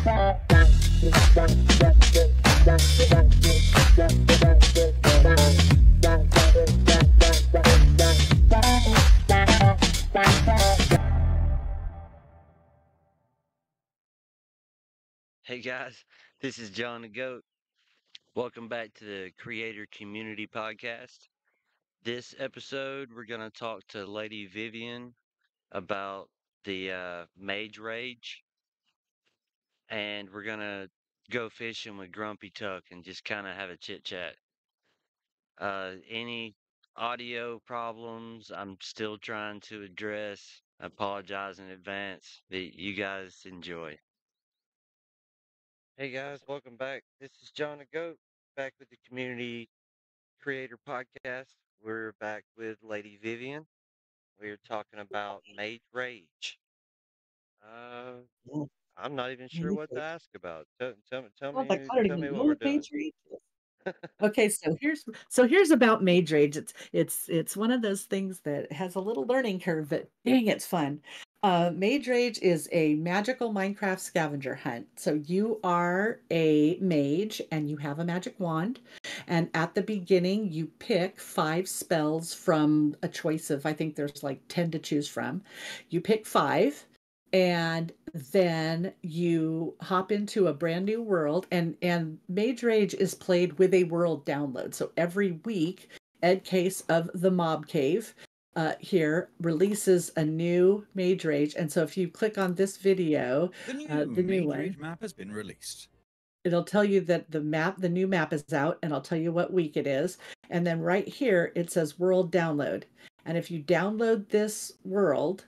Hey guys, this is John the Goat. Welcome back to the Creator Community Podcast. This episode, we're going to talk to LadyVivianne about the Mage Rage, and we're going to go fishing with Grumpytuck and just kind of have a chit chat. Any audio problems I'm still trying to address. I apologize in advance. You guys enjoy. Hey guys, welcome back. This is John the Goat, back with the Community Creator Podcast. We're back with LadyVivianne. We're talking about Mage Rage. Uh, Yeah, I'm not even sure Mage what to Rage. ask about. Tell Oh, like, I don't tell me even what know we're what doing. Mage Rage is. Okay, so here's about Mage Rage. It's one of those things that has a little learning curve, but dang, it's fun. Mage Rage is a magical Minecraft scavenger hunt. So you are a mage and you have a magic wand, and at the beginning you pick 5 spells from a choice of, I think there's like 10 to choose from. You pick 5, and then you hop into a brand new world, and Mage Rage is played with a world download. So every week, Ed Case of the Mob Cave here releases a new Mage Rage. And so if you click on this video, The new the new Mage one, Rage map has been released. it'll tell you that the new map is out, and I'll tell you what week it is. And then right here, it says world download. And if you download this world,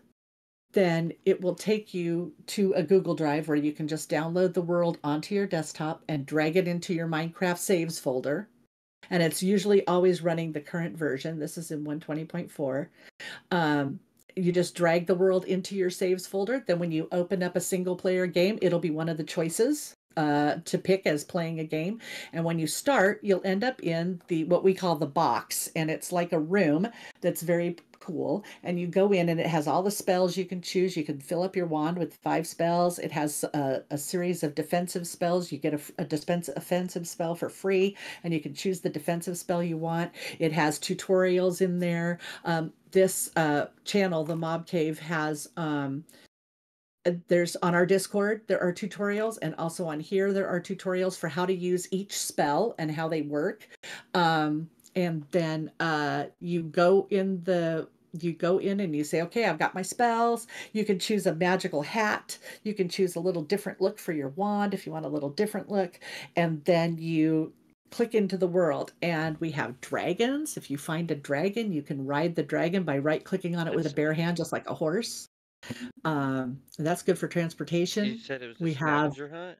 then it will take you to a Google Drive where you can just download the world onto your desktop and drag it into your Minecraft saves folder. And it's usually always running the current version. This is in 120.4. You just drag the world into your saves folder. Then when you open up a single player game, it'll be one of the choices to pick as playing a game. And when you start, you'll end up in the what we call the box, and it's like a room that's very cool. And you go in, and it has all the spells you can choose. You can fill up your wand with 5 spells. It has a series of defensive spells. You get a offensive spell for free, and you can choose the defensive spell you want. It has tutorials in there. This channel, the Mob Cave, has there's on our Discord, there are tutorials, and also on here, there are tutorials for how to use each spell and how they work. And then you go in and you say, okay, I've got my spells. You can choose a magical hat. You can choose a little different look for your wand if you want a little different look. And then you click into the world, and we have dragons. If you find a dragon, you can ride the dragon by right clicking on it with a bare hand, just like a horse. That's good for You transportation. said it was a We have scavenger hunt?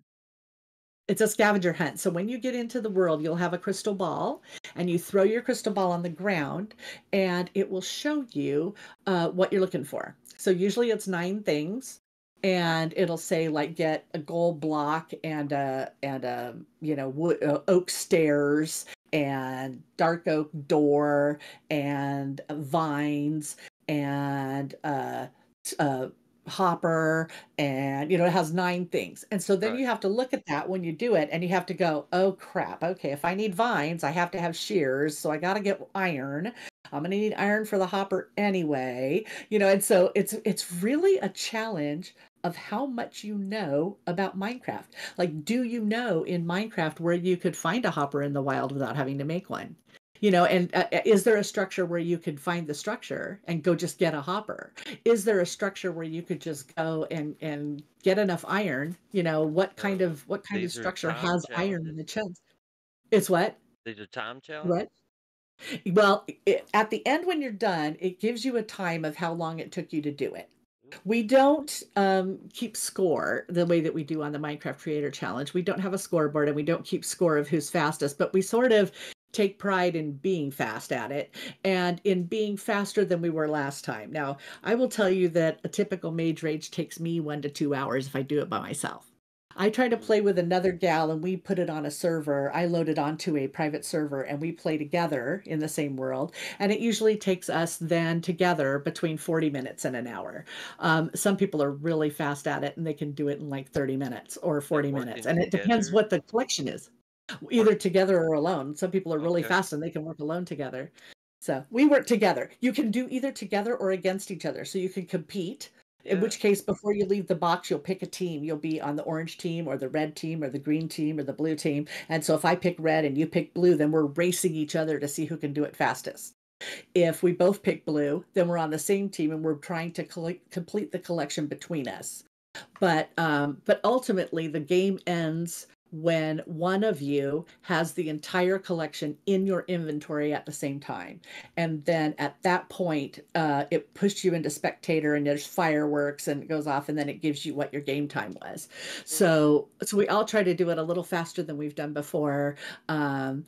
It's a scavenger hunt. So when you get into the world, you'll have a crystal ball, and you throw your crystal ball on the ground, and it will show you what you're looking for. So usually it's 9 things, and it'll say like get a gold block and wood, oak stairs and dark oak door and vines and hopper, and it has 9 things. And so then Right. you have to look at that when you do it, and you have to go, oh crap, okay, if I need vines, I have to have shears, so I got to get iron. I'm going to need iron for the hopper anyway. And so it's really a challenge of how much you know about Minecraft. Like, do you know in Minecraft where you could find a hopper in the wild without having to make one? And is there a structure where you could find the structure and go just get a hopper? Is there a structure where you could just go and get enough iron? What kind So of these are structure time has iron in challenges? the chest? It's what? These are time What? challenges? Well, at the end when you're done, it gives you a time of how long it took you to do it. Ooh. We don't keep score the way that we do on the Minecraft Creator Challenge. We don't have a scoreboard, and we don't keep score of who's fastest, but we sort of take pride in being fast at it and in being faster than we were last time. Now, I will tell you that a typical Mage Rage takes me 1 to 2 hours if I do it by myself. I try to Mm, play with another gal and we put it on a server. I load it onto a private server and we play together in the same world. And it usually takes us then together between 40 minutes and an hour. Some people are really fast at it and they can do it in like 30 minutes or and 40 minutes. working And it depends together. what the collection is, Work. either together or alone. Some people are really Okay. fast and they can work alone together. So we work together. You can do either together or against each other. So you can compete, in Yeah. which case, before you leave the box, you'll pick a team. You'll be on the orange team or the red team or the green team or the blue team. And so if I pick red and you pick blue, then we're racing each other to see who can do it fastest. If we both pick blue, then we're on the same team and we're trying to complete the collection between us. But ultimately the game ends when one of you has the entire collection in your inventory at the same time. And then at that point, it pushes you into spectator and there's fireworks and it goes off and then it gives you what your game time was. Mm, So we all try to do it a little faster than we've done before. I'm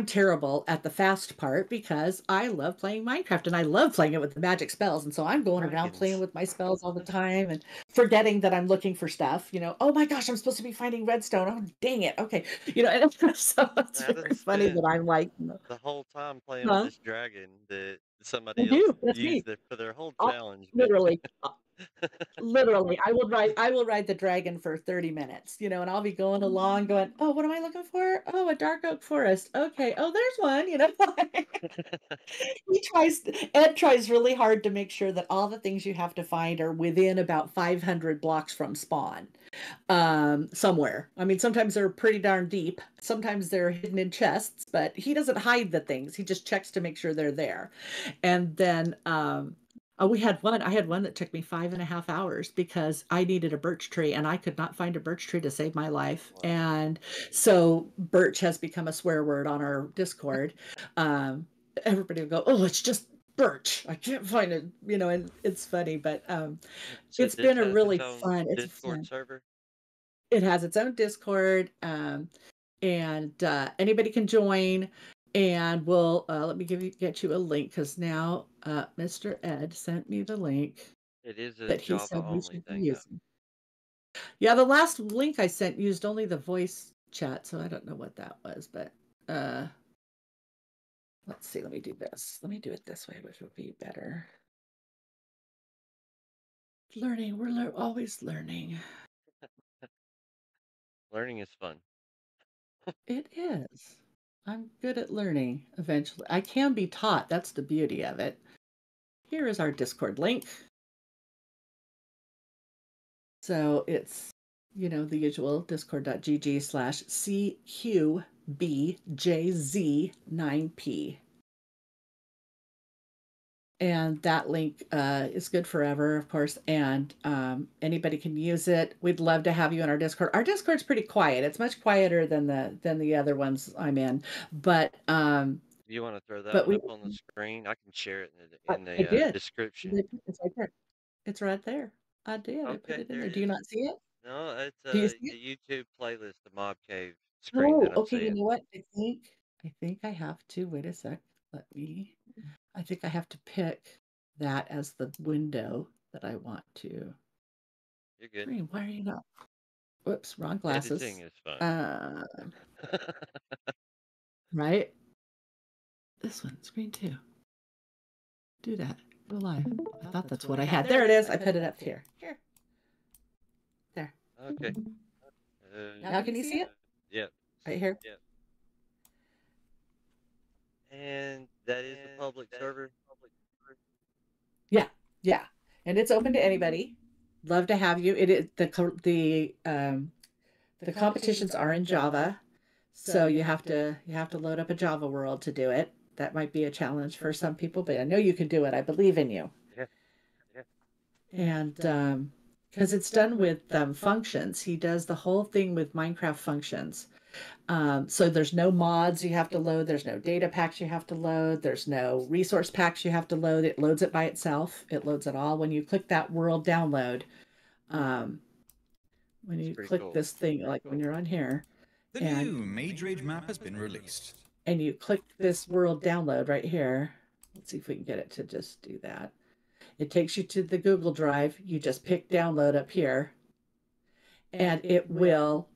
terrible at the fast part because I love playing Minecraft and I love playing it with the magic spells. And so I'm going around playing dragons. with my spells all the time and forgetting that I'm looking for stuff. Oh my gosh, I'm supposed to be finding redstone. Oh, dang it. Okay. And so it's I done very funny spent that I'm like, the whole time playing with huh? this dragon that I somebody else do. That's used me. for their whole Oh, challenge, but literally. Literally, I will ride the dragon for 30 minutes, and I'll be going along going, "Oh, what am I looking for? Oh, a dark oak forest. Okay. Oh, there's one." Ed tries really hard to make sure that all the things you have to find are within about 500 blocks from spawn. Somewhere. I mean, sometimes they're pretty darn deep. Sometimes they're hidden in chests, but he doesn't hide the things. He just checks to make sure they're there. And then I had one that took me 5.5 hours because I needed a birch tree and I could not find a birch tree to save my life. wow. And so birch has become a swear word on our Discord. Um, Everybody will go, "Oh, it's just birch. I can't find it," and it's funny, but So it's this been a has its really own fun. It's Discord fun. server. It has its own Discord, and anybody can join. And we'll let me get you a link because now Mr. Ed sent me the link It is a that he Java said we only should be thing though. using. Yeah, the last link I sent used only the voice chat, so I don't know what that was, but uh, let's see. Let me do this. Let me do it this way, which would be better. Learning. We're always learning. Learning is fun. It is. I'm good at learning eventually. I can be taught. That's the beauty of it. Here is our Discord link. So it's, the usual discord.gg/CQBJZ9P. And that link is good forever, of course, and anybody can use it. We'd love to have you in our Discord. Our Discord's pretty quiet. It's much quieter than the other ones I'm in, but If you want to throw that but one we up on the screen, I can share it I, in I the did. description. It's right there. It's right there. I did. I put Okay, it in there there. it Do you is. not see it? No, it's Do you see a it? YouTube playlist, the Mob Cave screen that Oh, I'm okay. You seeing. know what? I think I have to. Wait a sec. Let me. I think I have to pick that as the window that I want to. You're good. Screen. Why are you not? Whoops, wrong Editing glasses. is fun. Uh, right. This one, screen two. Do that. Go live. I thought that's what I had. There it is. I put it up here. Here. There. Okay. Now can you see it? Yep. Right here. And that is a public server. Yeah. Yeah. And it's open to anybody. Love to have you. It is the competitions are in Java, so you have to load up a Java world to do it. That might be a challenge for some people, but I know you can do it. I believe in you. Yeah. And because it's done with functions, he does the whole thing with Minecraft functions. So there's no mods you have to load. There's no data packs you have to load. There's no resource packs you have to load. It loads it by itself. It loads it all. When you click that world download, um, when It's you pretty click cool. this thing, like when you're on here, The and new Mage Rage map has been released. you click this world download right here. Let's see if we can get it to just do that. It takes you to the Google Drive. You just pick download up here. and it will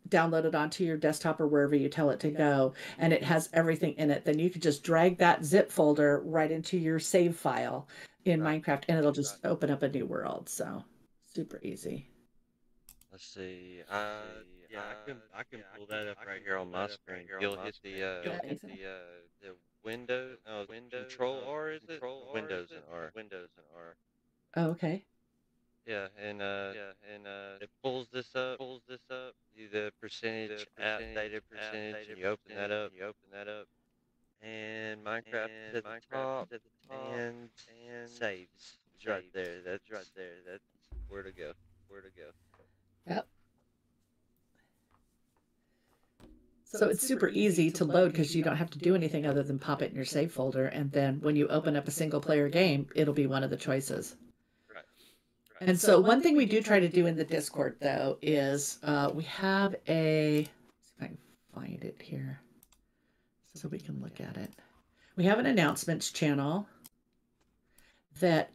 download it onto your desktop or wherever you tell it to go, and it has everything in it. Then you could just drag that zip folder right into your save file in Minecraft, and it'll just open up a new world. So super easy. Let's see. Yeah, I can pull that up right here on my screen. You'll hit the window. Oh, Control R is it? Windows and R. Oh, okay. Yeah, and it pulls this up. Do the percentage app data percentage, and you open that up. And Minecraft is at the top, and saves is right there. That's where to go. Yep. So it's super easy to load because you don't have to do anything other than pop it in your save folder. And then when you open up a single player game, it'll be one of the choices. Right. And so one thing we do try to do in the Discord, though, is we have a, let's see if I can find it here so we can look at it. We have an announcements channel that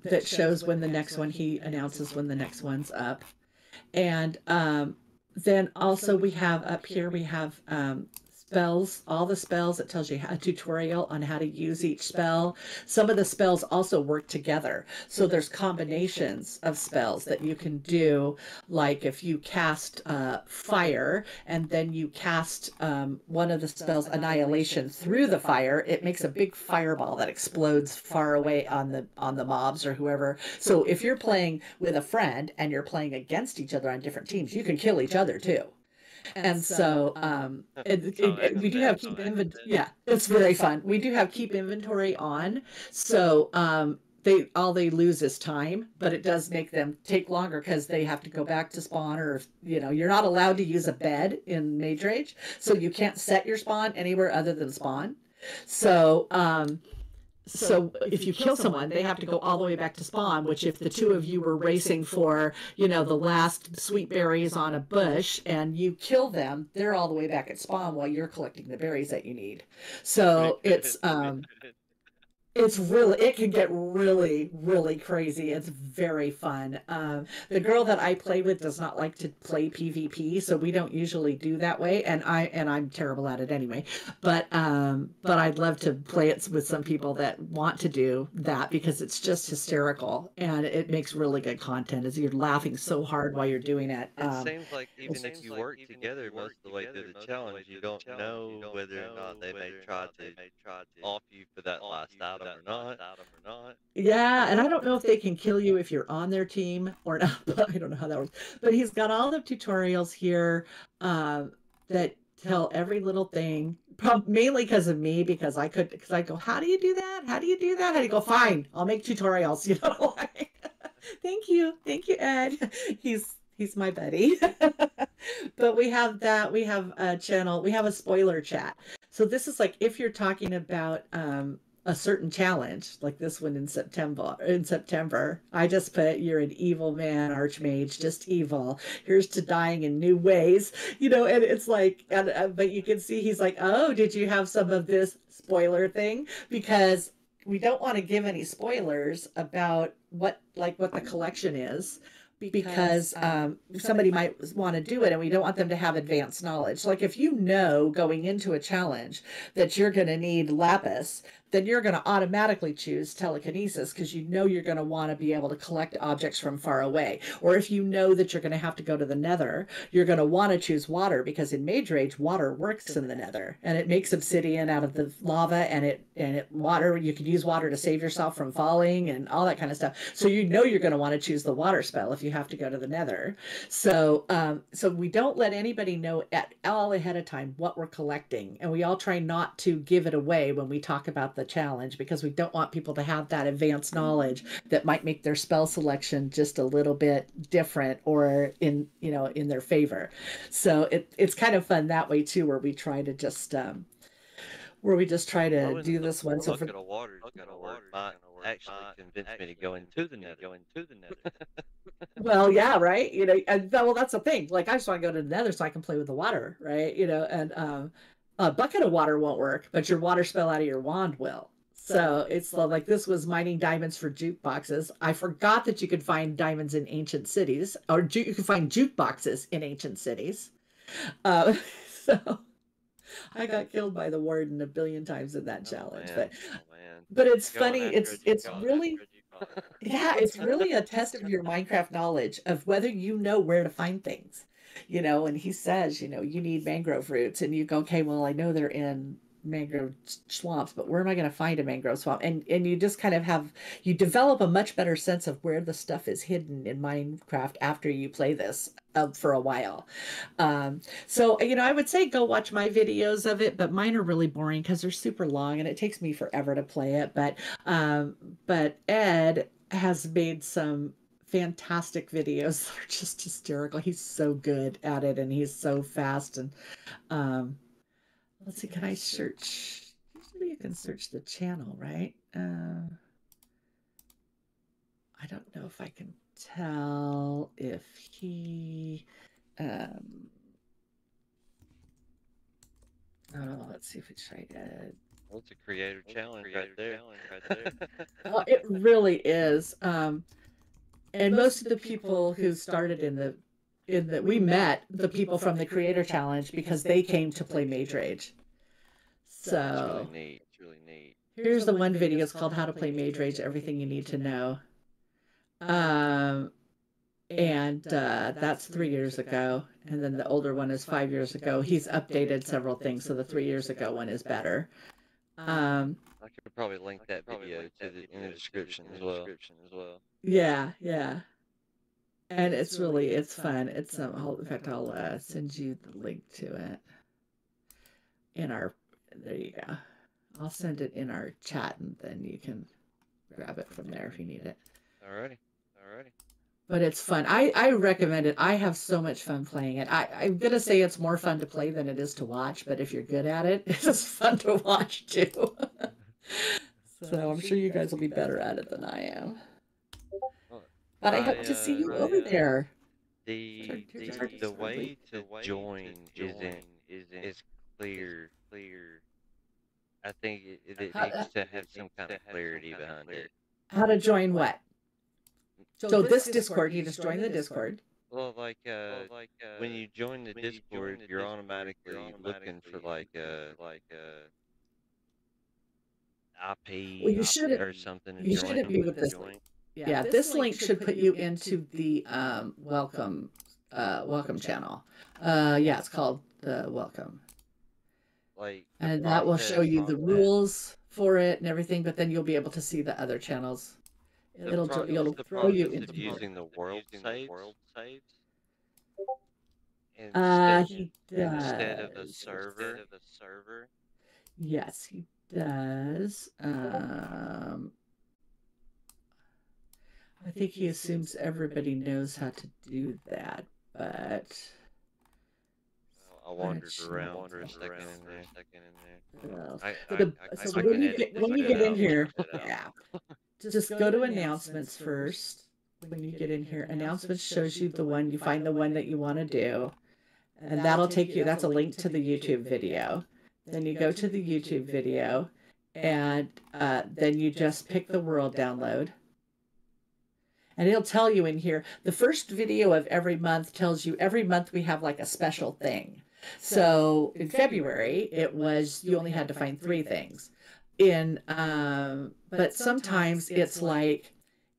that shows when the next one, he announces when the next one's up. And then also we have up here, we have spells, all the spells. It tells you a tutorial on how to use each spell. Some of the spells also work together. So there's combinations of spells that you can do. Like if you cast fire and then you cast one of the spells, annihilation, through the fire, it makes a big fireball that explodes far away on the mobs or whoever. So if you're playing with a friend and you're playing against each other on different teams, you can kill each other too. And so we do have keep inventory. Yeah, it's very fun. We do have keep inventory on. So they lose is time, but it does make them take longer because they have to go back to spawn, or you're not allowed to use a bed in Mage Rage, so you can't set your spawn anywhere other than spawn. So if you kill someone, they have to go all the way back to spawn, which if the two of you were racing for, the last sweet berries on a bush and you kill them, they're all the way back at spawn while you're collecting the berries that you need. So it can get really, really crazy. It's very fun. The girl that I play with does not like to play PvP, so we don't usually do that way. And I'm terrible at it anyway. But I'd love to play it with some people that want to do that because it's just hysterical and it makes really good content. As you're laughing so hard while you're doing it. It seems like even if you work together most of the way through the challenge, you don't know whether or not they may try to off you for that last item or not. Yeah, and I don't know if they can kill you if you're on their team or not, but I don't know how that works. But he's got all the tutorials here that tell every little thing, mainly because of me, because I go, how do you do that? How do you do that? How do you go, fine, I'll make tutorials, like, thank you, Ed. He's my buddy. But we have a channel, we have a spoiler chat. So this is like if you're talking about a certain challenge, like this one in September, I just put, you're an evil man, archmage, just evil. Here's to dying in new ways, and it's like, but you can see he's like, oh, did you have some of this spoiler thing? Because we don't want to give any spoilers about what the collection is, because somebody might want to do it and we don't want them to have advanced knowledge. Like if you know going into a challenge that you're going to need lapis, then you're going to automatically choose telekinesis because you're going to want to be able to collect objects from far away. Or if you know that you're going to have to go to the nether, you're going to want to choose water because in Mage Rage, water works in the nether and it makes obsidian out of the lava, and water, you can use water to save yourself from falling and all that kind of stuff. So you're going to want to choose the water spell if you have to go to the nether. So we don't let anybody know at all ahead of time what we're collecting, and we all try not to give it away when we talk about the challenge because we don't want people to have that advanced knowledge that might make their spell selection just a little bit different or in their favor. So it's kind of fun that way too, where we try to just do this one. So bucket of water is gonna work. Might actually convince me to go into the nether. Well, yeah, right. Well, that's the thing. Like, I just want to go to the nether so I can play with the water, right? And a bucket of water won't work, but your water spell out of your wand will. So it's like this was mining diamonds for jukeboxes. I forgot that you could find diamonds in ancient cities, or you could find jukeboxes in ancient cities. Uh, so I got killed by the warden a billion times in that challenge, man. Oh man. but it's Going funny. after a It's jukebox. really yeah, it's really a test of your Minecraft knowledge of whether you know where to find things. And he says, you need mangrove roots, and you go, okay, well, I know they're in mangrove swamps, but where am I going to find a mangrove swamp? And you just kind of you develop a much better sense of where the stuff is hidden in Minecraft after you play this for a while. So, I would say go watch my videos of it, but mine are really boring because they're super long and it takes me forever to play it. But Ed has made some fantastic videos that are just hysterical. He's so good at it and he's so fast. And um, let's see, can I search? Usually you can search the channel, right? I don't know if I can tell if he. Oh, let's see if we try Ed. Well, it's a creator challenge right there. Well, it really is. And most of the people who started we met the people from the Creator Challenge because they came to play Mage Rage. So It's really neat. It's really neat. Here's the one video. It's called "How to Play Mage Rage: Everything You Need to Know." And that's 3 years ago. And then the older one is 5 years ago. He's updated several things, so the 3 years ago one is better. I could probably link that video in the description as well. Yeah, yeah. And it's fun. It's in fact, I'll send you the link to it there you go. I'll send it in our chat and then you can grab it from there if you need it. Alrighty. But it's fun. I recommend it. I have so much fun playing it. I'm going to say it's more fun to play than it is to watch, but if you're good at it, it's fun to watch too. So I'm sure you guys will be better at it than I am. But I hope to see you over there. The way to join is clear. I think it needs to have some kind of clarity behind it. How to join what? So this Discord, you just join the Discord. Well, when you join the Discord, you're automatically looking for IP Well, you shouldn't, or something to you join. shouldn't be with this link. Yeah, this link should put you into the welcome channel. Yeah, it's called the welcome. And that will show you the rules for it and everything, but then you'll be able to see the other channels. It'll throw you into using the world saves instead of a server. Yes, he does. I think he assumes everybody knows how to do that, but I wandered around for a second in there. So when you get in here, yeah, just go to announcements first. When you get in here, announcements shows you the one, you find the one that you want to do, and that'll take you, that's a link to the YouTube video. Then you go to the YouTube video, and then you just pick the world download. And it'll tell you in here, the first video of every month tells you every month we have like a special thing. So in February, it was you only had to find 3 things. But sometimes it's like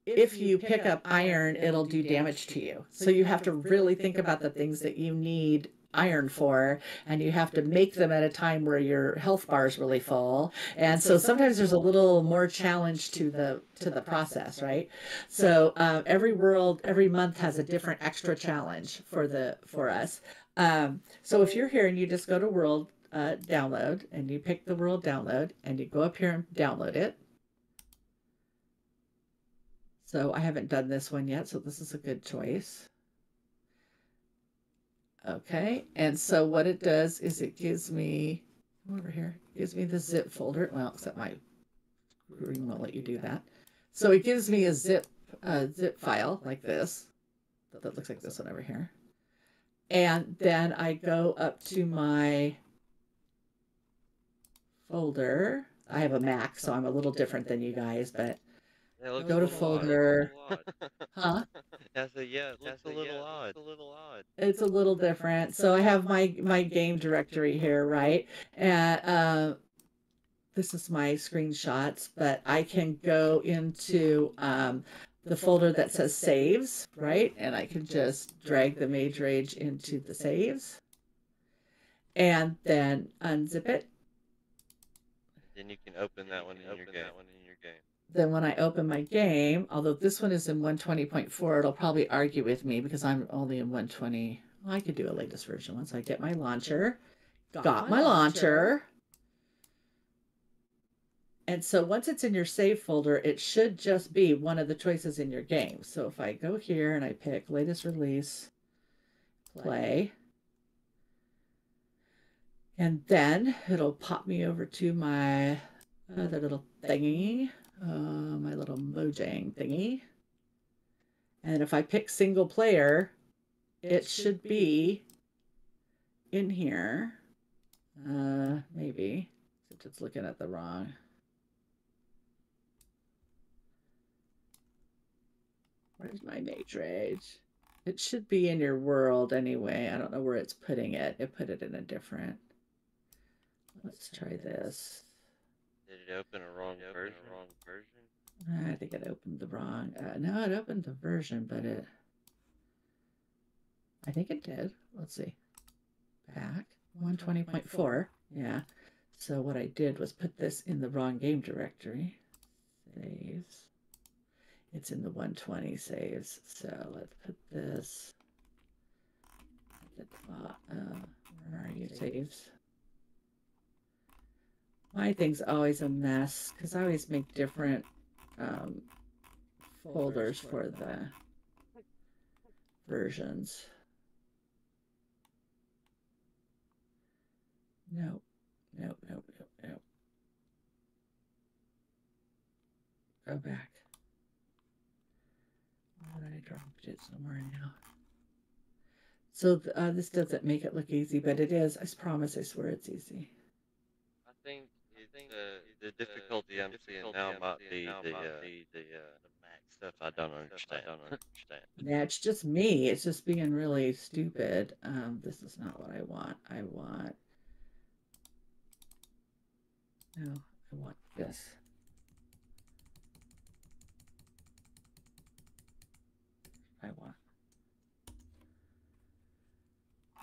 if you pick up iron, it'll do damage to you. So you have to really think about the things that you need iron for, and you have to make them at a time where your health bar is really full. And so sometimes there's a little more challenge to the process, right? So every month has a different extra challenge for us. So if you're here and you just go to world download and you pick the world download and you go up here and download it. So I haven't done this one yet, so this is a good choice. Okay, and so what it does is it gives me, over here, it gives me the zip folder. Well, except my screen won't let you do that. So it gives me a zip file like this. That looks like this one over here. And then I go up to my folder. I have a Mac, so I'm a little different than you guys, but It looks go a to little odd. folder. Huh? I said, yeah, it looks a little odd. It's a little different. So I have my game directory here, right? And this is my screenshots, but I can go into the folder that says saves, right? And I can just drag the Mage Rage into the saves and then unzip it. Then you can open that one in your game. Then when I open my game, although this one is in 120.4, it'll probably argue with me because I'm only in 120. Well, I could do a latest version once I get my launcher. Got my launcher. And so once it's in your save folder, it should just be one of the choices in your game. So if I go here and I pick latest release, play, and then it'll pop me over to my other little thingy, my little Mojang thingy. And if I pick single player, it should be in here. Maybe, except it's looking at the wrong. Where's my Mage Rage? It should be in your world anyway. I don't know where it's putting it. It put it in a different. Let's try this. Did it open a wrong version? I think it opened the wrong. No, it opened the version, but it. I think it did. Let's see. Back 120.4. Yeah. So what I did was put this in the wrong game directory. Saves. It's in the 120 saves. So let's put this at the bottom. Where are you, saves? My thing's always a mess because I always make different folders for the versions. Nope. Go back. I dropped it somewhere now. So this doesn't make it look easy, but it is. I promise, I swear it's easy. I think the difficulty I'm seeing now might be the Mac stuff I don't understand. Yeah, it's just me. It's just being really stupid. This is not what I want. No, I want this.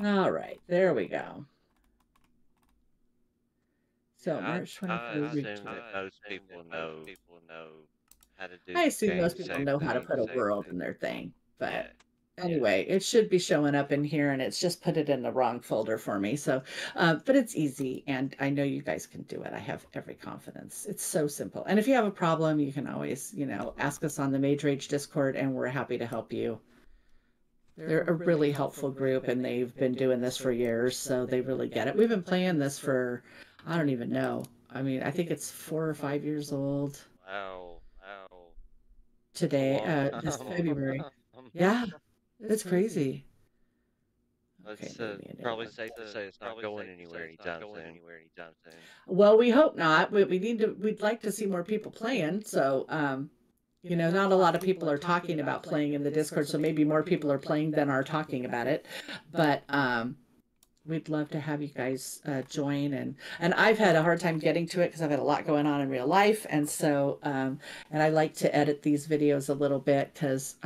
All right, there we go. So Yeah, March 24th. I assume that most people know how to do I the assume game most people save know how to thing. put a world in their thing, but Yeah. anyway, it should be showing up in here, and it's just put it in the wrong folder for me. So, but it's easy, and I know you guys can do it. I have every confidence. It's so simple. And if you have a problem, you can always, ask us on the Mage Rage Discord, and we're happy to help you. They're a really helpful group, and they've been doing this for years, so they really get it. We've been playing this for, I don't even know. I mean, I think it's 4 or 5 years old. Wow. Today, this February. Yeah, it's crazy. It's probably safe to say it's not going anywhere anytime soon. Well, we hope not. We'd like to see more people playing. So, not a lot of people are talking about playing in the Discord. So maybe more people are playing than are talking about it. But we'd love to have you guys join. And I've had a hard time getting to it because I've had a lot going on in real life. And so, and I like to edit these videos a little bit because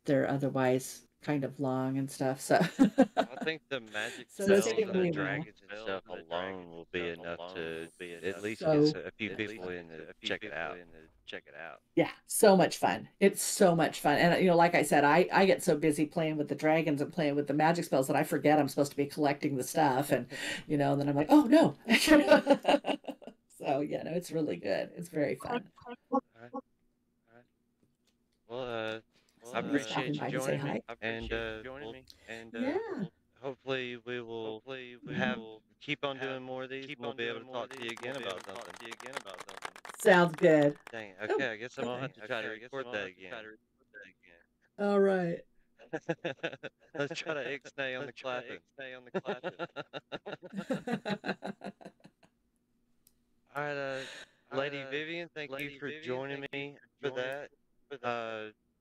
they're otherwise kind of long and stuff. So I think the magic so spells it's taken and me the a while. dragons and stuff alone will be enough to at least So get a few people in to check it out. yeah, so much fun. It's so much fun. And like I said, I get so busy playing with the dragons and playing with the magic spells that I forget I'm supposed to be collecting the stuff, and then I'm like, oh no. So no, it's really good. It's very fun. All right. Well, I Somebody's appreciate stopping you by to say joining me, hi. and Yeah. hopefully we will keep on doing more of these. And we'll be able to talk to you again about something. Sounds good. Dang. Okay, I guess I'm gonna have to try to record that again. All right. Let's try to ixnay on the clapping. All right, Lady Vivian, thank you for joining me for that.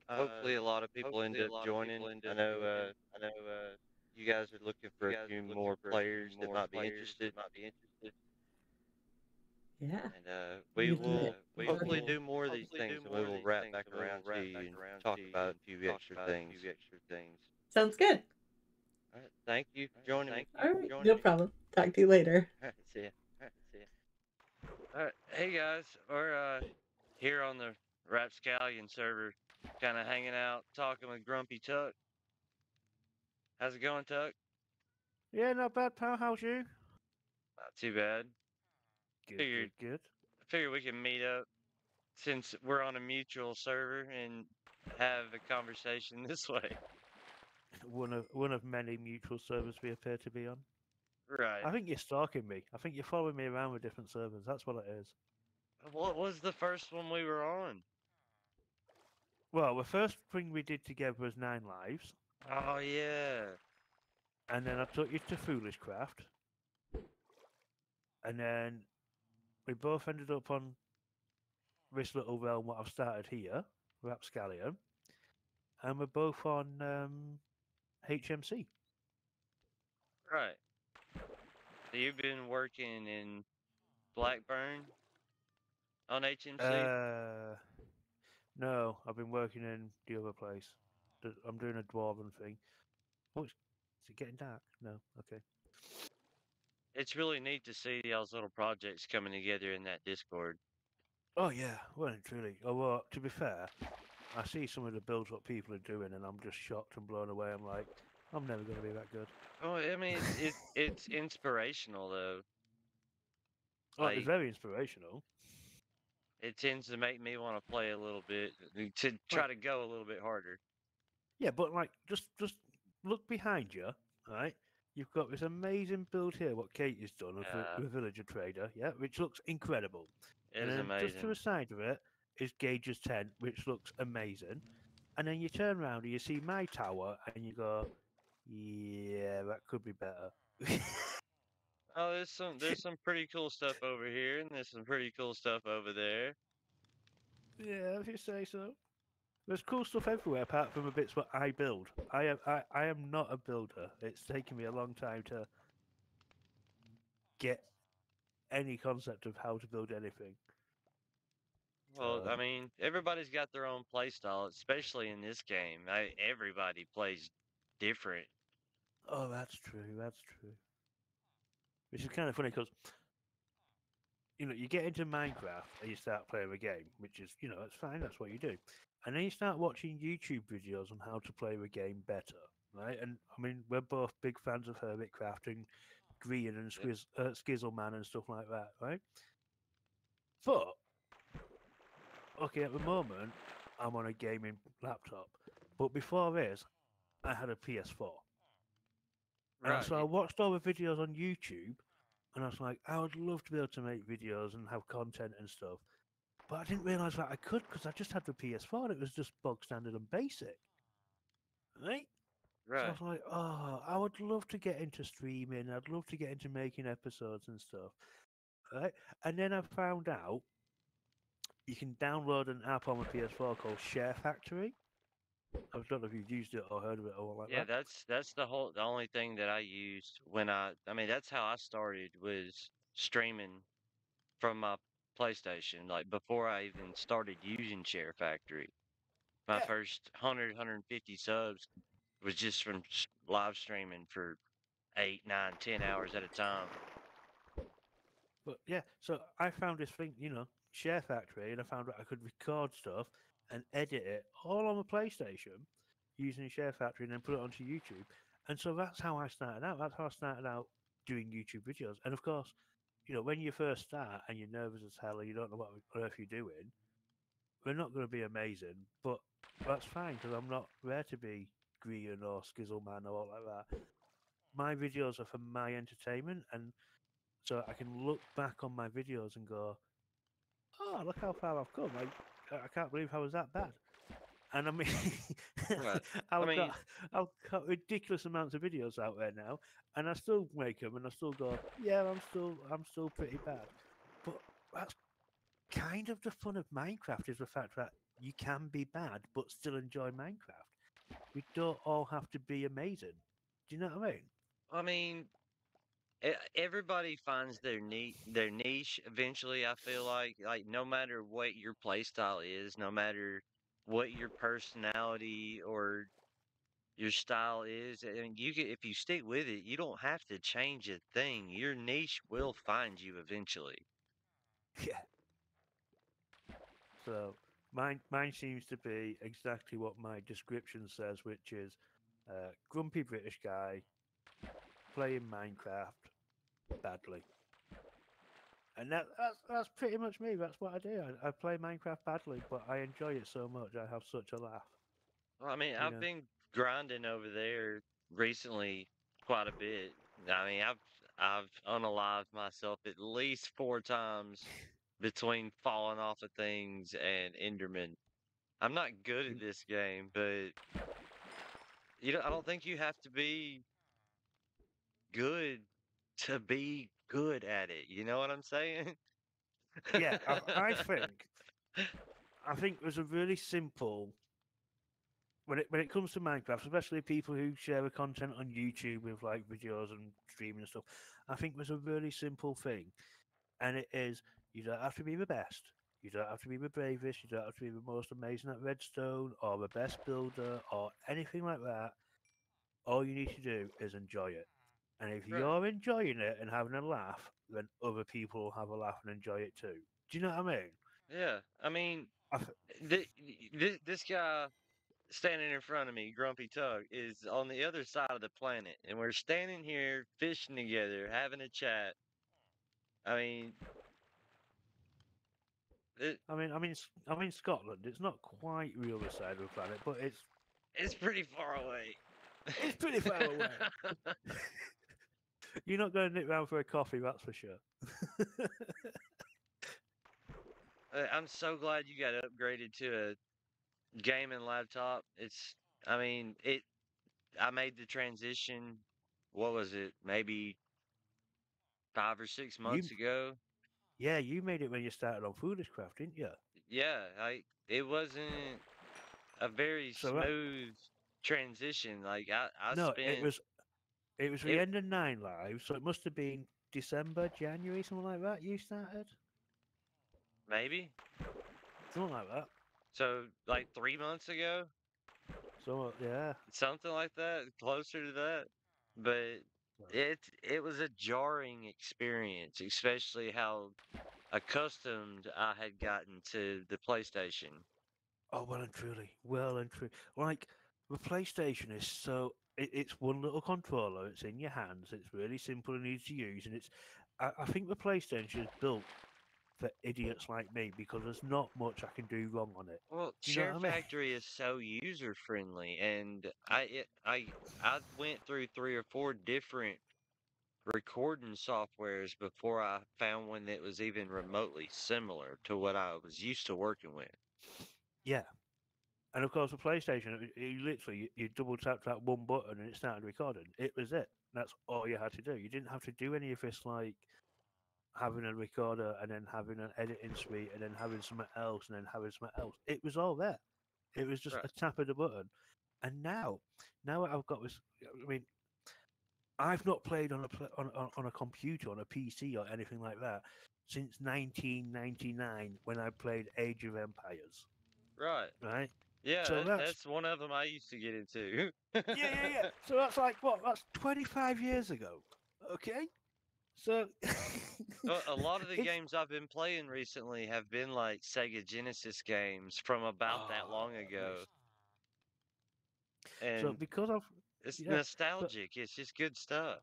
Hopefully a lot of people end up joining. I know you guys are looking for a few more players that might be interested, Yeah, and we we do it. will hopefully do more of these things, and we will wrap back around to you and talk about a few extra things. Sounds good. All right, thank you for joining me. All right, no problem. Talk to you later. All right, see ya. All right, hey guys, we're here on the Rapscallion server, kind of hanging out, talking with Grumpytuck. How's it going, Tuck? Yeah, not bad, pal. How's you? Not too bad. Good, Figured, good, good. figured we can meet up since we're on a mutual server and have a conversation this way. One of many mutual servers we appear to be on. Right. I think you're stalking me. I think you're following me around with different servers. That's what it is. What was the first one we were on? Well, the first thing we did together was 9 Lives, Oh yeah. and then I took you to Foolishcraft, and then we both ended up on this little realm what I've started here, Rapscallion, and we're both on HMC. Right. So you've been working in Blackburn on HMC? No, I've been working in the other place. I'm doing a dwarven thing. Oh, is it getting dark? No, okay. It's really neat to see y'all's little projects coming together in that Discord. Oh yeah, well and truly. Although to be fair, I see some of the builds what people are doing, and I'm just shocked and blown away. I'm like, I'm never going to be that good. Oh, I mean, it's inspirational though. Oh, it's Like very inspirational. it tends to make me want to play a little bit to try to go a little bit harder. Yeah, but like, just look behind you, right? You've got this amazing build here, what Kate has done with the Villager Trader, yeah, which looks incredible. It And is then just to amazing. the side of it is Gage's tent, which looks amazing. And then you turn around and you see my tower, and you go, yeah, that could be better. Oh, there's some pretty cool stuff over here, and there's some pretty cool stuff over there. Yeah, if you say so. There's cool stuff everywhere apart from the bits what I build. I am not a builder. It's taken me a long time to get any concept of how to build anything. Well, I mean, everybody's got their own play style, especially in this game. Everybody plays different. Oh, that's true. That's true. Which is kind of funny because you get into Minecraft and you start playing the game, which is it's fine. That's what you do, and then you start watching YouTube videos on how to play the game better, right? And I mean, we're both big fans of Hermitcraft and Green and Skizzleman and stuff like that, right? But okay, at the moment, I'm on a gaming laptop, but before this, I had a PS4. Right. So I watched all the videos on YouTube, and I was like, I would love to be able to make videos and have content and stuff. But I didn't realize that I could because I just had the PS4 and it was just bog standard and basic. Right? So I Right. was like, oh, I would love to get into streaming. I'd love to get into making episodes and stuff. Right? And then I found out you can download an app on the PS4 called Share Factory. I don't know if you've used it or heard of it or like Yeah, that. that's the only thing that I used when I mean that's how I started was streaming from my PlayStation. Like before I even started using Share Factory. My Yeah. first 150 subs was just from live streaming for 8, 9, 10 hours at a time. But yeah, so I found this thing, Share Factory, and I found that I could record stuff and edit it all on the PlayStation using Share Factory and then put it onto YouTube. And so that's how I started out. That's how I started out doing YouTube videos. And of course, when you first start and you're nervous as hell and you don't know what on earth you're doing, they're not going to be amazing. But that's fine because I'm not there to be Green or Skizzleman or all like that. My videos are for my entertainment, and so I can look back on my videos and go, "Oh, look how far I've come! I can't believe I was that bad." And I mean, Right. I I've mean, got I've got ridiculous amounts of videos out there now, and I still make them, and I still go, "Yeah, I'm still pretty bad." But that's kind of the fun of Minecraft is the fact that you can be bad but still enjoy Minecraft. We don't all have to be amazing. Do you know what I mean? I mean, everybody finds their niche eventually. I feel like no matter what your play style is, no matter what your personality or your style is, and you can, if you stick with it, you don't have to change a thing. Your niche will find you eventually. Yeah. So mine seems to be exactly what my description says, which is grumpy British guy playing Minecraft badly. And that's pretty much me. That's what I do. I play Minecraft badly, but I enjoy it so much. I have such a laugh. Well, I mean, You I've know. been grinding over there recently quite a bit. I mean, I've unalived myself at least 4 times between falling off of things and Enderman. I'm not good at You- this game, but I don't think you have to be good to be good at it. You know what I'm saying? Yeah, I think there's a really simple when it comes to Minecraft, especially people who share the content on YouTube with like videos and streaming and stuff. I think there's a really simple thing, and it is you don't have to be the best. You don't have to be the bravest. You don't have to be the most amazing at redstone or the best builder or anything like that. All you need to do is enjoy it. And if Right. you're enjoying it and having a laugh, then other people will have a laugh and enjoy it too. Do you know what I mean? Yeah. I mean, I th- this guy standing in front of me, Grumpy Tug, is on the other side of the planet, and we're standing here fishing together, having a chat. I mean, it, I'm in Scotland. It's not quite the other side of the planet, but it's pretty far away. it's pretty far away. You're not going to nip round for a coffee, that's for sure. I'm so glad you got upgraded to a gaming laptop. I mean, I made the transition. What was it? Maybe 5 or 6 months You, ago. yeah, you made it when you started on Foodishcraft, didn't you? Yeah, it wasn't a very So that smooth transition. Like I no, spent it was the it end of Nine Lives, so it must have been December, January, something like that. You started maybe something like that. so like 3 months ago, So yeah, something like that, closer to that. But so- it was a jarring experience, especially how accustomed I had gotten to the PlayStation. oh well and truly. Like the PlayStation is so it's one little controller. It's in your hands. It's really simple and easy to use, and I think the PlayStation is built for idiots like me because there's not much I can do wrong on it. Well, Do you know Share what I mean? Factory is so user friendly, and I went through 3 or 4 different recording softwares before I found one that was even remotely similar to what I was used to working with. Yeah. And of course, the PlayStation, you literally you double tapped that one button and it started recording. It was it. That's all you had to do. You didn't have to do any of this like having a recorder and then having an editing suite and then having something else and then having something else. It was all there. It was just Right. a tap of the button. And now I've got this. I mean, I've not played on on a computer, on a PC or anything like that since 1999 when I played Age of Empires. Right. Right. Yeah, So that's that's one of them I used to get into. yeah. So that's like what? That's 25 years ago. Okay. So A lot of the it's games I've been playing recently have been like Sega Genesis games from about that long ago. nice. So And because I've it's yeah, so nostalgic. It's just good stuff.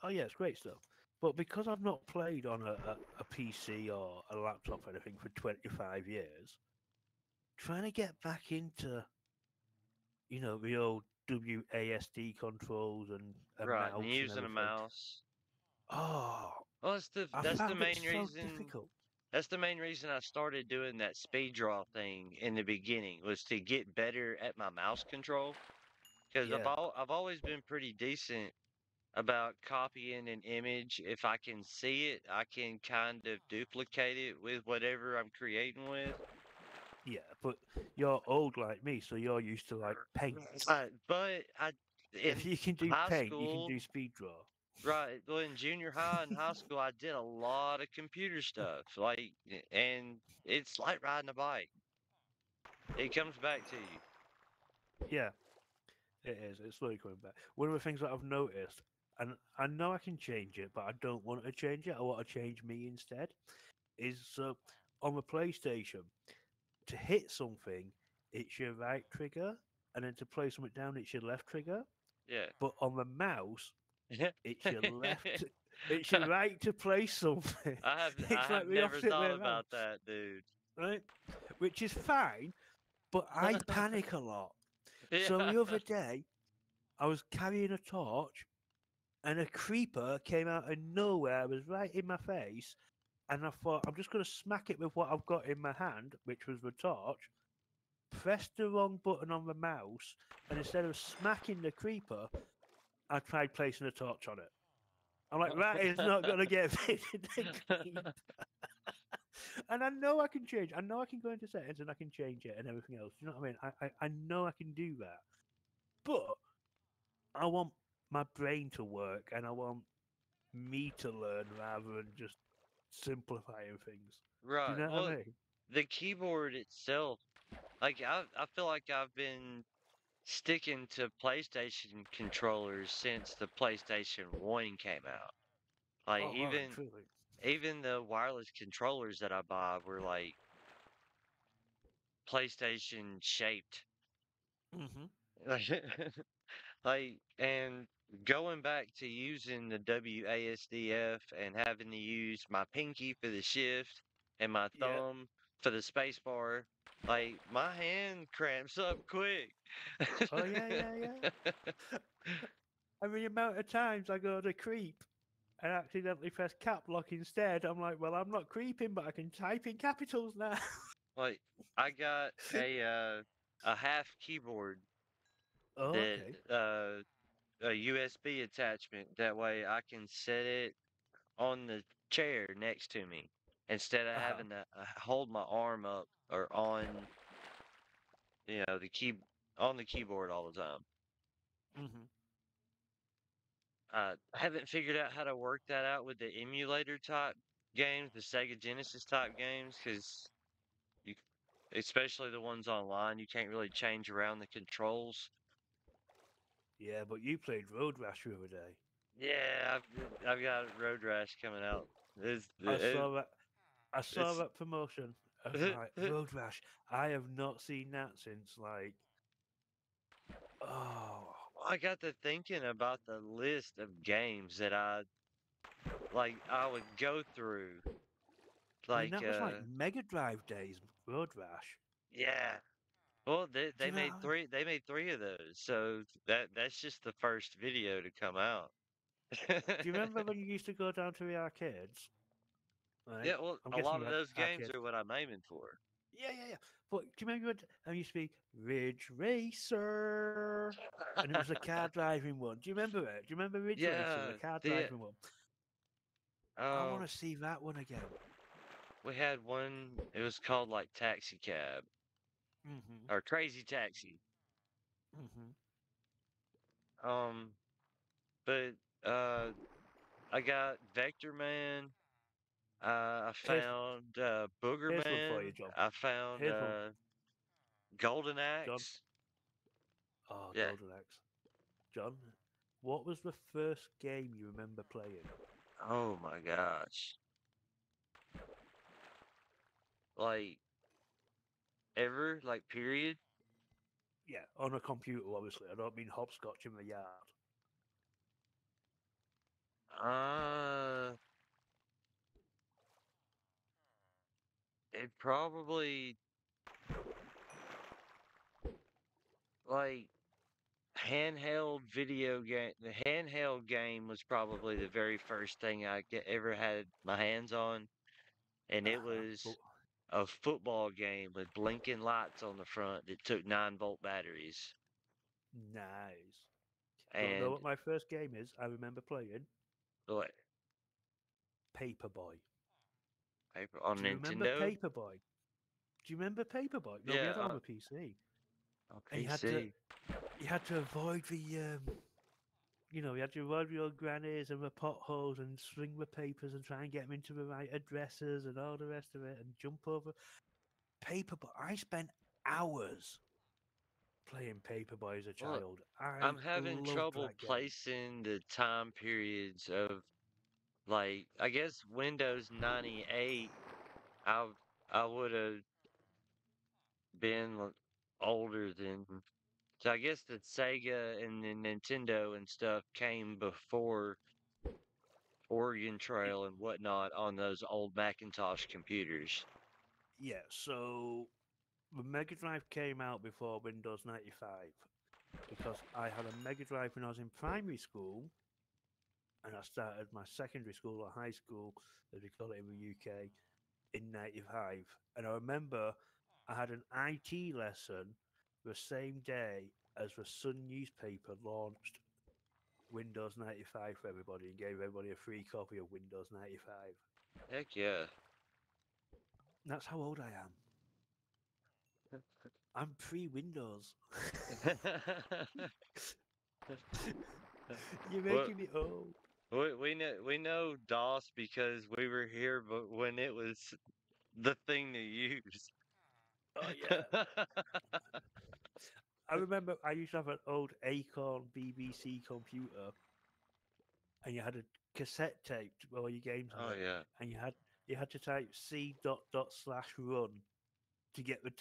oh yeah, it's great stuff. But because I've not played on a PC or a laptop or anything for 25 years, trying to get back into the old WASD controls and a Right, and mouse and using a everything. mouse. Oh, Well, I that's the found it main so reason. difficult. That's the main reason I started doing that speed draw thing in the beginning was to get better at my mouse control. Because Yeah, I've always been pretty decent about copying an image. If I can see it, I can kind of duplicate it with whatever I'm creating with. Yeah, but you're old like me, so you're used to like paint. But I If in you can do high paint, you can school, do speed draw. right? Well, in junior high and high school, I did a lot of computer stuff. Like, and it's like riding a bike. It comes back to you. Yeah, it is. It's slowly coming back. One of the things that I've noticed, and I know I can change it, but I don't want to change it. I want to change me instead. Is on the PlayStation, to hit something, it's your right trigger, and then to play something down, it's your left trigger. But on the mouse, it's your left. It's your right to play something. I It's have like the never opposite way thought around, about that, dude. right? Which is fine, but I panic a lot. So Yeah. the other day, I was carrying a torch, and a creeper came out of nowhere. It was right in my face, and I thought I'm just going to smack it with what I've got in my hand, which was the torch. Pressed the wrong button on the mouse, and instead of smacking the creeper, I tried placing a torch on it. I'm like, that is not going to get rid of the creeper. And I know I can change. I know I can go into settings and I can change it and everything else. You know what I mean? I know I can do that. But I want my brain to work and I want me to learn rather than just simplifying things. Do Right. you know what I Well, mean? the keyboard itself, like I feel like I've been sticking to PlayStation controllers since the PlayStation 1 came out. Like Oh, well and truly. even the wireless controllers that I buy were like PlayStation shaped. Hmm. Like, and going back to using the WASDF and having to use my pinky for the shift and my Yeah. thumb for the space bar, like my hand cramps up quick. Oh, yeah, yeah, yeah. I mean, the amount of times I go to creep and accidentally press cap lock instead, I'm like, well, I'm not creeping, but I can type in capitals now. Like I got a half keyboard Oh, that okay. a USB attachment. That way I can set it on the chair next to me instead of Uh-huh. having to hold my arm up or on the key on the keyboard all the time. Hmm. I haven't figured out how to work that out with the emulator type games, the Sega Genesis type games, because you, especially the ones online, you can't really change around the controls. Yeah, but you played Road Rash the other day. Yeah, I've got Road Rash coming out. I saw that. I saw It's that promotion. I was like, Road Rash. I have not seen that since like, oh, I got to thinking about the list of games that I would go through. I mean, Like that was like Mega Drive days. Road Rash. yeah. Well, Do they you know made what I mean? three of those. So that's just the first video to come out. Do you remember when you used to go down to the arcades? Right. Yeah, well, I'm a guessing lot you of had those games arcades. are what I'm aiming for. Yeah, yeah, yeah. But do you remember when there used to be Ridge Racer? And it was a car driving one. Do you remember it? Do you remember Ridge Racer, the Yeah, car the driving one? I uh want to see that one again. we had one. It was called like Taxi Cab Mm-hmm. or Crazy Taxi. Mm-hmm. Um, but uh, I got Vector Man. I Here's found Booger here's one for Man. you, John. I found Here's one, Golden John. Axe. Oh, Yeah. Golden Axe. John, what was the first game you remember playing? Oh my gosh. Like ever, like period. Yeah, on a computer, obviously. I don't mean hopscotch in the yard. Uh, it probably like handheld video game. The handheld game was probably the very first thing ever had my hands on, and it Uh-huh. was a football game with blinking lights on the front that took 9-volt batteries. Nice. Don't know And what my first game is. I remember playing what? Paperboy. On Do you remember Nintendo? Paperboy? Do you remember Paperboy? No, we Yeah, had it on the PC, on and PC. you had to avoid the you had to avoid your grannies and the potholes and string the papers and try and get them into the right addresses and all the rest of it and jump over Paperboy. I spent hours playing Paperboy as a Well, child. I I'm having loved trouble that game. placing the time periods of like I guess Windows 98. I I would have been older than. So I guess the Sega and the Nintendo and stuff came before Oregon Y- Trail and whatnot on those old Macintosh computers. Yeah, so the Mega Drive came out before Windows 95 because I had a Mega Drive when I was in primary school and I started my secondary school or high school, as we call it in the UK, in 95. And I remember I had an IT lesson the same day as the Sun newspaper launched Windows 95 for everybody and gave everybody a free copy of Windows 95. Heck yeah. And that's how old I am. I'm pre-Windows. You're Well, making me old. we know DOS because we were here, but when it was the thing to use. Oh yeah. I remember I used to have an old Acorn BBC computer and you had a cassette tape with all your games on Oh it, yeah. and you had to type C dot dot slash run to get the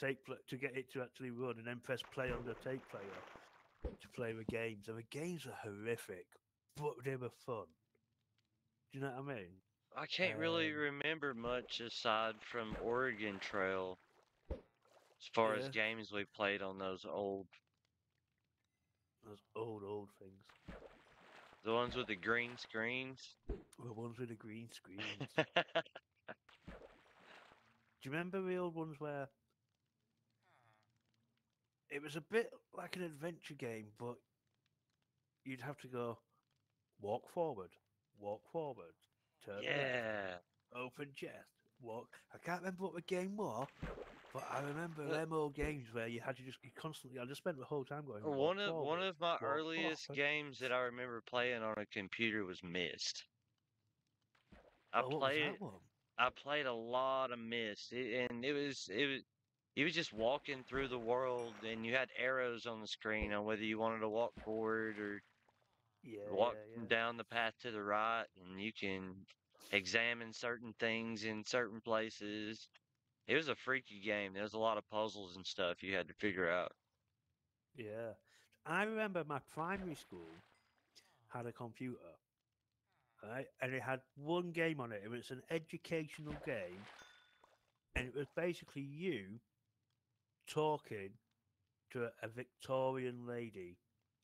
to get it to actually run, and then press play on the tape player to play the games. And the games are horrific, but they were fun. Do you know what I mean? I can't really Um, remember much aside from Oregon Trail as far as yeah, games we played on those old, those old things. the ones with the green screens. The ones with the green screens. Do you remember the old ones where it was a bit like an adventure game, but you'd have to go walk forward, turn left, Yeah. open chest, walk. I can't remember what the game was, but I remember Look, them old games where you had to just you constantly. I just spent the whole time going one of my walk earliest forward. games that I remember playing on a computer was Myst. I Oh, what was played that one? I played a lot of Myst, and it was you was just walking through the world, and you had arrows on the screen on whether you wanted to walk forward or Yeah, walk yeah, down the path to the right, and you can examine certain things in certain places. It was a freaky game. There was a lot of puzzles and stuff you had to figure out. yeah, yeah. I remember my primary school had a computer, right, and it had one game on it. It was an educational game, and it was basically you talking to a Victorian lady,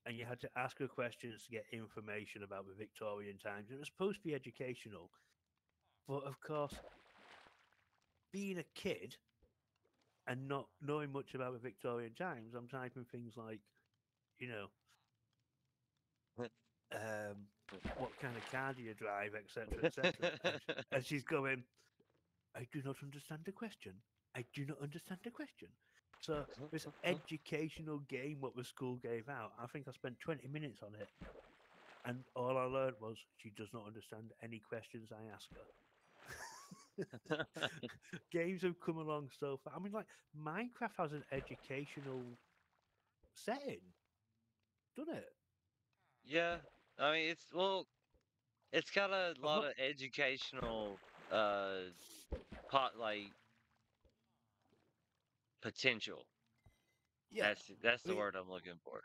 and you had to ask her questions to get information about the Victorian times. It was supposed to be educational, but of course, being a kid and not knowing much about the Victorian times, I'm typing things like, you know, um, what kind of car do you drive, etc., etc. And she's going, I do not understand the question. I do not understand the question. So this educational game what the school gave out, I think I spent 20 minutes on it. And all I learned was she does not understand any questions I ask her. Games have come along so far. I mean, like, Minecraft has an educational setting, doesn't it? Yeah, I mean it's got a I've lot not. of educational uh pot like potential. Yeah. That's I the mean, word I'm looking for.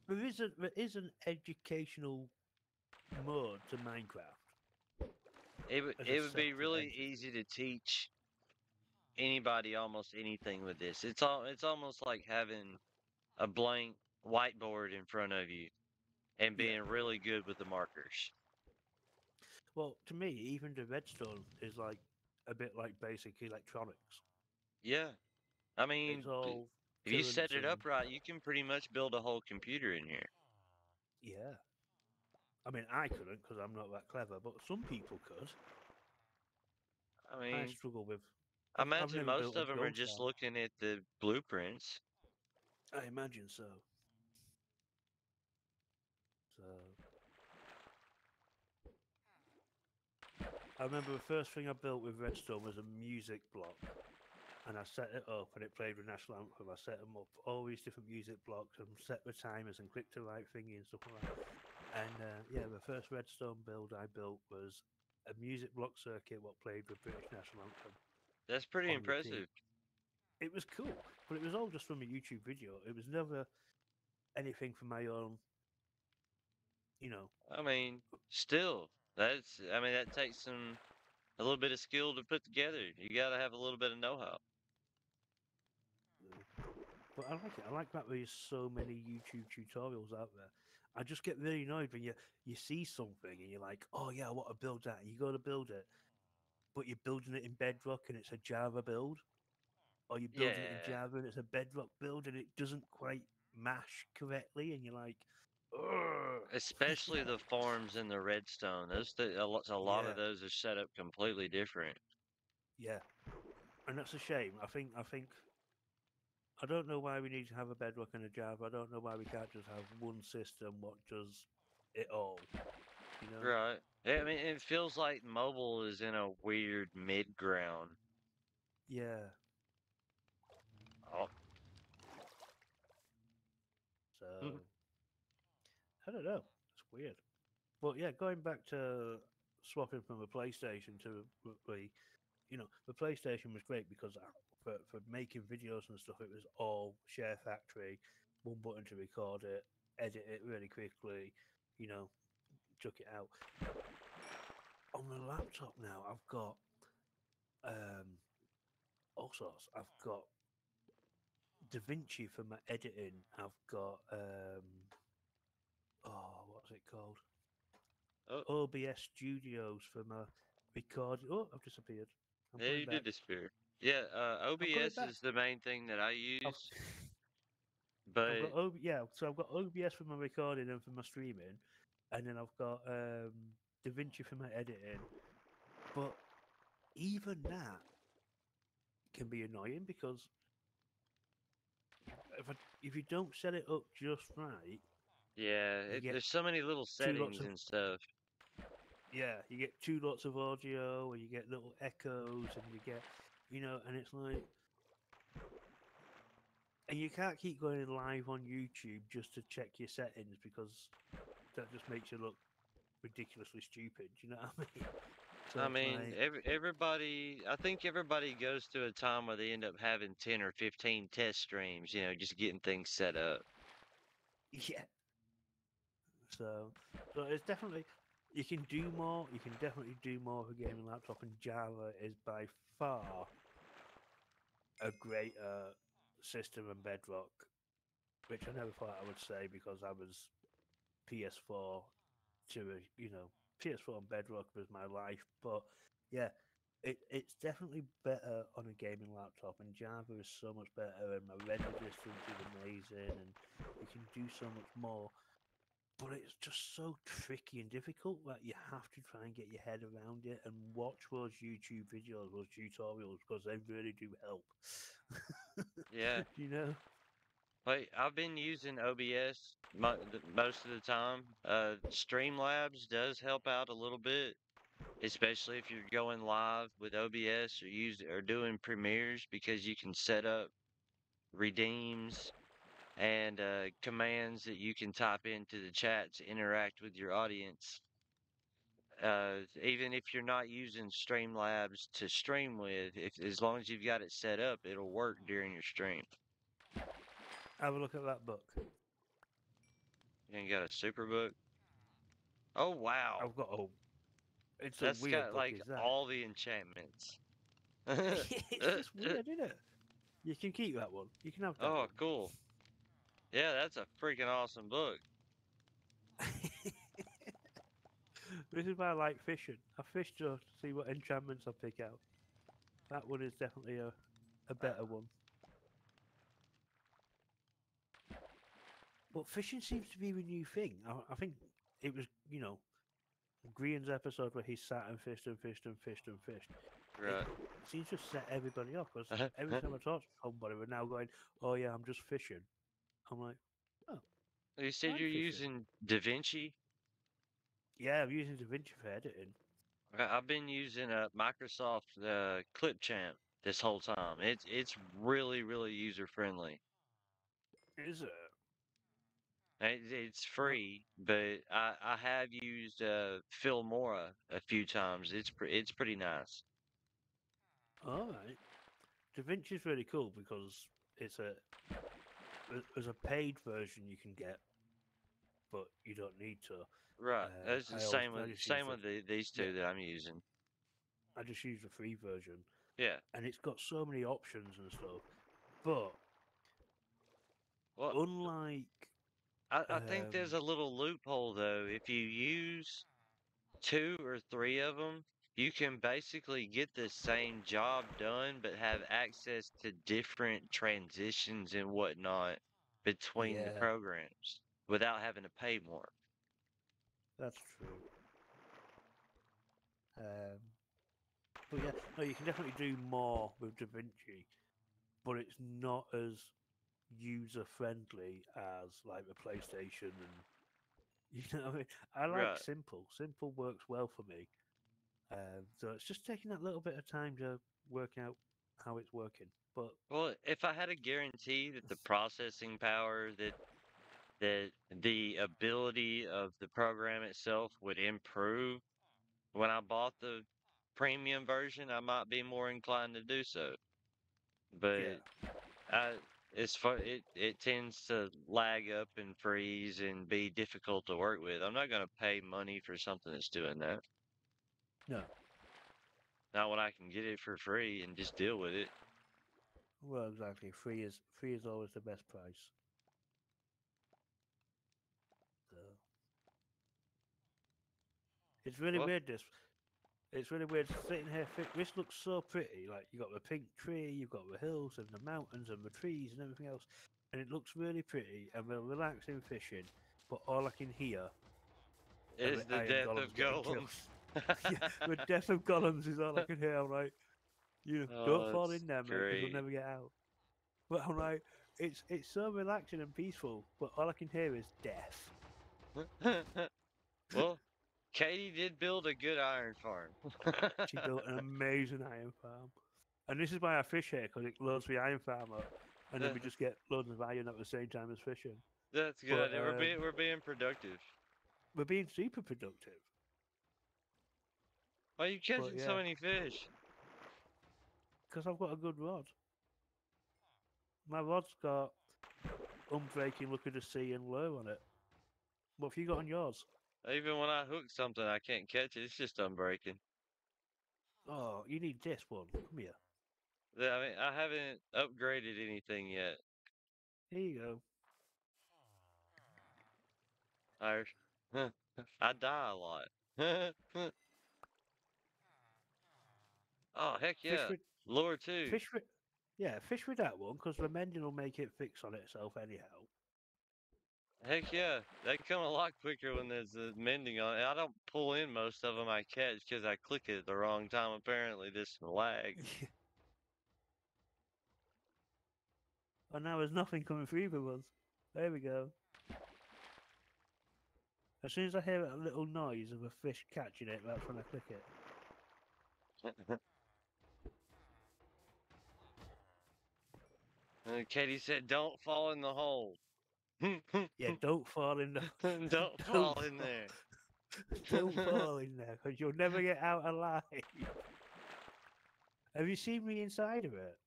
there is an educational mode to Minecraft It would as a it would be separate really entity. easy to teach anybody almost anything with this. It's almost like having a blank whiteboard in front of you and Yeah. being really good with the markers. Well, to me, even the redstone is like a bit like basic electronics. Yeah. I It's mean, all if you set currents it and up right, you can pretty much build a whole computer in here. Yeah. I mean, I couldn't because I'm not that clever, but some people could. I I mean, struggle with. I I've imagine never built most a of them are build just farm. looking at the blueprints. I imagine so. So I remember the first thing I built with redstone was a music block, and I set it up, and it played the national anthem. I set them up, all these different music blocks, and set the timers and clicked the right thingy and stuff like that. And yeah, the first redstone build I built was a music block circuit what played the British national anthem That's pretty on repeat. impressive. It was cool, but it was all just from a YouTube video. It was never anything from my own, you know. I mean, still, I mean, that takes a little bit of skill to put together. You got to have a little bit of know-how. But I like it. I like that there's so many YouTube tutorials out there. I just get really annoyed when you see something and you're like, oh yeah, I want to build that. And you go to build it, but you're building it in Bedrock and it's a Java build, or you're building it in Yeah, Java and it's a Bedrock build and it doesn't quite mash correctly, and you're like, ugh. especially the farms in the redstone. A lot of Yeah, those are set up completely different. yeah, and that's a shame. I don't know why we need to have a Bedrock and a Java. I don't know why we can't just have one system what does it all. You know? Right. I mean, it feels like mobile is in a weird mid ground. Yeah. Oh, So I don't know. It's weird. But yeah, going back to swapping from a PlayStation to the PlayStation was great because for making videos and stuff, it was all Share Factory, one button to record it, edit it really quickly, you know, chuck it out. On the laptop now, I've got um, all sorts. I've got DaVinci for my editing. I've got what's it called? oh, OBS Studios for my recording. Oh, I've disappeared. I'm yeah, coming you did back. disappear. Yeah, I'm coming OBS back. is the main thing that I I've, use, I've got but yeah. So I've got OBS for my recording and for my streaming, and then I've got DaVinci for my editing. But even that can be annoying because if you don't set it up just right, yeah, you get there's so many little two lots settings of and stuff. you get two lots of audio, or you get little echoes, and you get and it's like. And you can't keep going live on YouTube just to check your settings because that just makes you look ridiculously stupid. Do you know what I mean? So I it's mean, like, I think everybody goes through a time where they end up having 10 or 15 test streams, just getting things set up. yeah. So it's definitely you can do more. You can definitely do more with a gaming laptop, and Java is by far a greater system than Bedrock, which I never thought I would say because I was PS4 to PS4 and Bedrock was my life, but yeah, it's definitely better on a gaming laptop, and Java is so much better, and my render distance is amazing, and you can do so much more. But it's just so tricky and difficult that you have to try and get your head around it and watch those YouTube videos, those tutorials, because they really do help. Yeah. you know? Like, I've been using OBS most of the time. Streamlabs does help out a little bit, especially if you're going live with OBS or doing premieres because you can set up redeems and commands that you can type into the chat to interact with your audience. Even if you're not using Streamlabs to stream with, if as long as you've got it set up, it'll work during your stream. Have a look at that book. You got a superbook? Oh wow, I've got it's a that's weird got book, like is that? all the enchantments. it's just weird, isn't it? You can keep that one. You can have that Oh, one. cool. Yeah, that's a freaking awesome book. This is why I like fishing. I fish to see what enchantments I pick out. That one is definitely a Uh, better one. But fishing seems to be the new thing. I think it was, Green's episode where he sat and fished and fished and fished and fished. It Right. seems to set everybody off because every time I talk to somebody, we're now going, "Oh yeah, I'm just fishing." I'm like, "Oh, You said I'm you're fishing." using DaVinci? Yeah, I'm using DaVinci for editing. I've been using Microsoft Clipchamp this whole time. It's really really user friendly. Is it? It's free, but I have used Filmora a few times. It's pretty nice. All right. DaVinci's really cool because it's there's a paid version you can get, but you don't need to. Right. That's the I just use same with these yeah, two that I'm using. I just use the free version, Yeah. and it's got so many options and stuff. But Well, unlike I think there's a little loophole though. If you use two or three of them, you can basically get the same job done, but have access to different transitions and whatnot between the yeah, programs without having to pay more. that's true. But yeah, no, you can definitely do more with DaVinci, but it's not as user friendly as like the PlayStation and what I mean. I like Right. simple. Simple works well for me. So it's just taking that little bit of time to work out how it's working. But Well, if I had a guarantee that the processing power, that the ability of the program itself would improve when I bought the premium version, I might be more inclined to do so. yeah, But I, it tends to lag up and freeze and be difficult to work with. I'm not going to pay money for something that's doing that. no, Not when I can get it for free and just deal with it. well, exactly. Free is always the best price. So it's really Well, weird. It's really weird sitting here. This looks so pretty. Like you got the pink tree, you've got the hills and the mountains and the trees and everything else, and it looks really pretty and we're relaxing fishing. But all I can hear are it's the the iron death golems of getting killed. golems. Yeah, the death of golems is all I can hear. I'm like, don't Oh, fall that's in there, mate, because you'll great. never get out. But I'm like, it's so relaxing and peaceful, but all I can hear is death. Well, Katie did build a good iron farm. She built an amazing iron farm, and this is why I fish here because it loads the iron farm up, and then we just get loads of iron at the same time as fishing. That's But good. We're being productive. we're being super productive. Why are you But catching so yeah, many fish? because I've got a good rod. My rod's got unbreaking, look at the sea, and lure on it. What have you got on yours? Even when I hook something, I can't catch it. It's just unbreaking. Oh, you need this one. Come here. I mean, I haven't upgraded anything yet. Here you go. I, I die a lot. Oh, heck Fish yeah. with Lure two. fish with yeah, fish with that one because the mending will make it fix on itself anyhow. Heck yeah. They come a lot quicker when there's a mending on it. I don't pull in most of them I catch because I click it at the wrong time, apparently. This lag. And now there's nothing coming through either us. There we go. As soon as I hear a little noise of a fish catching it, that's when I click it. And Katie said, don't fall in the hole. Yeah, don't fall in the Don't don't fall in there. don't fall in there because you'll never get out alive. Have you seen me inside of it?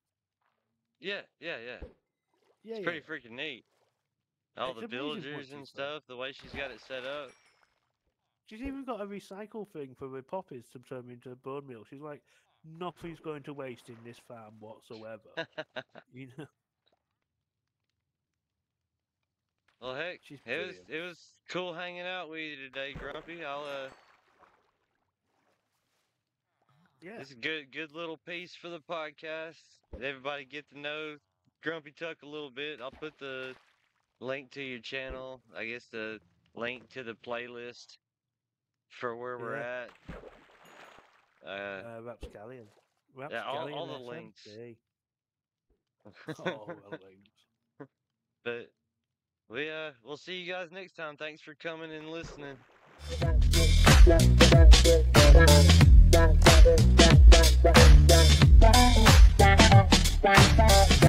Yeah. Yeah, It's yeah. pretty freaking neat. All It's the amazing what villagers and she's done. stuff, the way she's got it set up. She's even got a recycle thing for the poppies to turn into bone meal. She's like, nothing's going to waste in this farm whatsoever. You know, Well, heck, she's brilliant. it was cool hanging out with you today, Grumpy. Yeah, It's a good little piece for the podcast. Everybody get to know Grumpytuck a little bit. I'll put the link to your channel. I guess the link to the playlist for where we're Yeah. at. Rapscallion. Yeah, all the Rapscallion links. SMC. Oh, the links. But we'll see you guys next time. Thanks for coming and listening. Bye.